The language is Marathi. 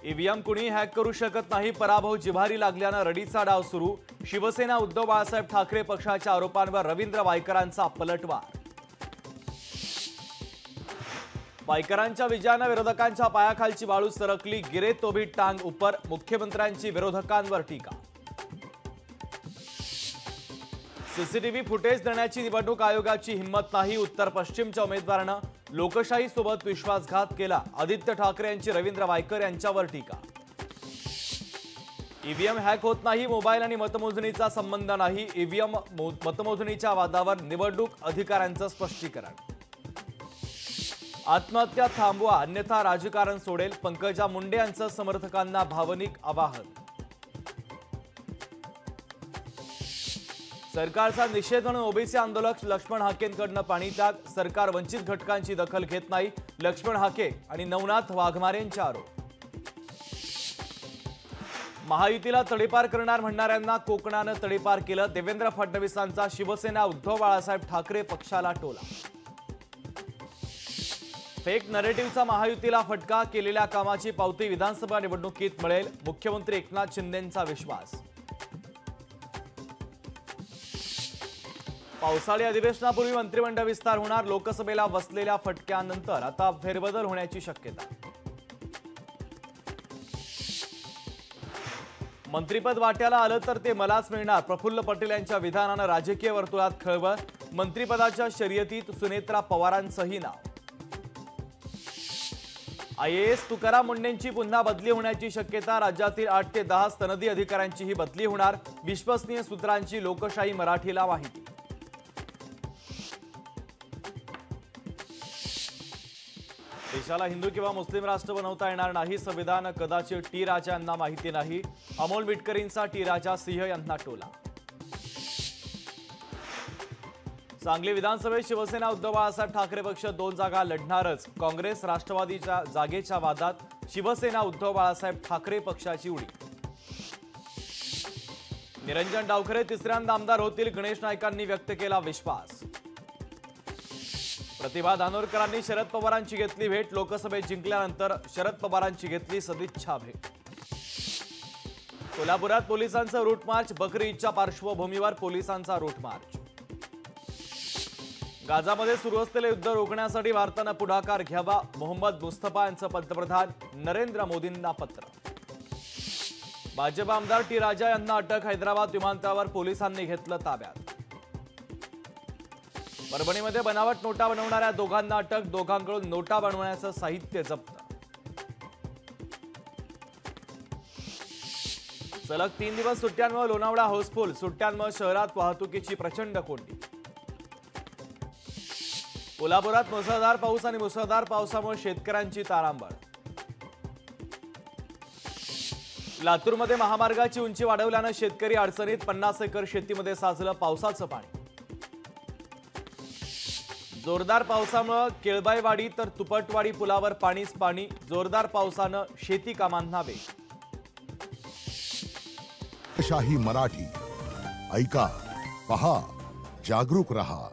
ईव्हीएम कुणी हॅक करू शकत नाही, पराभव जिव्हारी लागल्यानं रडीचा डाव सुरू। शिवसेना उद्धव बाळासाहेब ठाकरे पक्षाच्या आरोपांवर रवींद्र वायकरांचा पलटवार। वायकरांच्या विजयानं विरोधकांच्या पायाखालची वाळू सरकली, गिरे तो भी टांग ऊपर, मुख्यमंत्र्यांची विरोधकांवर टीका। सीसीटीव्ही फुटेज देण्याची निवडणूक आयोगाची हिंमत नाही, उत्तर पश्चिमच्या उमेदवारानं लोकशाहीसोबत विश्वासघात केला, आदित्य ठाकरे यांची रवींद्र वायकर यांच्यावर टीका। ईव्हीएम हॅक होत नाही, मोबाईल आणि मतमोजणीचा संबंध नाही, ईव्हीएम मतमोजणीच्या वादावर निवडणूक अधिकाऱ्यांचं स्पष्टीकरण। आत्महत्या थांबवा अन्यथा राजकारण सोडेल, पंकजा मुंडे यांचं समर्थकांना भावनिक आवाहन। सरकारचा निषेध म्हणून ओबीसी आंदोलक लक्ष्मण हाकेंकडून पाणीत्याग, सरकार वंचित घटकांची दखल घेत नाही, लक्ष्मण हाके आणि नवनाथ वाघमारेंचे आरोप। महायुतीला तडीपार करणार म्हणणाऱ्यांना कोकणानं तडीपार केलं, देवेंद्र फडणवीसांचा शिवसेना उद्धव बाळासाहेब ठाकरे पक्षाला टोला। फेक नरेटिव्हचा महायुतीला फटका, केलेल्या कामाची पावती विधानसभा निवडणुकीत मिळेल, मुख्यमंत्री एकनाथ शिंदेंचा विश्वास। पावसाळी अधिवेशनापूर्वी मंत्रिमंडळ विस्तार होणार, लोकसभेला बसलेल्या फटक्यानंतर आता फेरबदल होण्याची शक्यता। मंत्रिपद वाट्याला आलं तर ते मलाच मिळणार, प्रफुल्ल पटेल यांच्या विधानानं राजकीय वर्तुळात खळबळ, मंत्रिपदाच्या शर्यतीत सुनेत्रा पवारांचंही नाव। आयएएस तुकाराम मुंडेंची पुन्हा बदली होण्याची शक्यता, राज्यातील 8 ते 10 सनदी अधिकाऱ्यांचीही बदली होणार, विश्वसनीय सूत्रांची लोकशाही मराठीला माहिती। देशाला हिंदू किंवा मुस्लिम राष्ट्र बनवता येणार नाही, संविधान कदाचित टी राजा यांना माहिती नाही, अमोल मिटकरींचा टी राजा सिंह यांना टोला। सांगली विधानसभेत शिवसेना उद्धव बाळासाहेब ठाकरे पक्ष 2 जागा लढणारच, काँग्रेस राष्ट्रवादीच्या जागेच्या वादात शिवसेना उद्धव बाळासाहेब ठाकरे पक्षाची उडी। निरंजन डावखरे तिसऱ्यांदा आमदार होतील, गणेश नाईकांनी व्यक्त केला विश्वास। प्रतिभा धानोरकरांनी शरद पवारांची घेतली भेट, लोकसभेत जिंकल्यानंतर शरद पवारांची घेतली सदिच्छा भेट। कोल्हापुरात पोलिसांचा रूट मार्च, बकरी ईदच्या पार्श्वभूमीवर पोलिसांचा रूट मार्च। गाझामध्ये सुरू असलेले युद्ध रोखण्यासाठी भारतानं पुढाकार घ्यावा, मोहम्मद मुस्तफा यांचं पंतप्रधान नरेंद्र मोदींना पत्र। भाजप आमदार टी राजा यांना अटक, हैदराबाद विमानतळावर पोलिसांनी घेतलं ताब्यात। परभणीमध्ये बनावट नोटा बनवणाऱ्या दोघांना अटक, दोघांकडून नोटा बनवण्याचं साहित्य जप्त। सलग 3 दिवस सुट्ट्यांमुळे लोणावळा हाऊसफुल, सुट्ट्यांमुळे शहरात वाहतुकीची प्रचंड कोंडी। कोल्हापुरात मुसळधार पाऊस आणि मुसळधार पावसामुळे शेतकऱ्यांची तारांबळ। लातूरमध्ये महामार्गाची उंची वाढवल्यानं शेतकरी अडचणीत, 50 एकर शेतीमध्ये साचलं पावसाचं पाणी। जोरदार पावसामुळे केळबाईवाडी तर तुपटवाडी पुलावर पाणीच पाणी, जोरदार पावसानं शेती कामांना वेग। शाही मराठी ऐका, पहा, जागरूक रहा।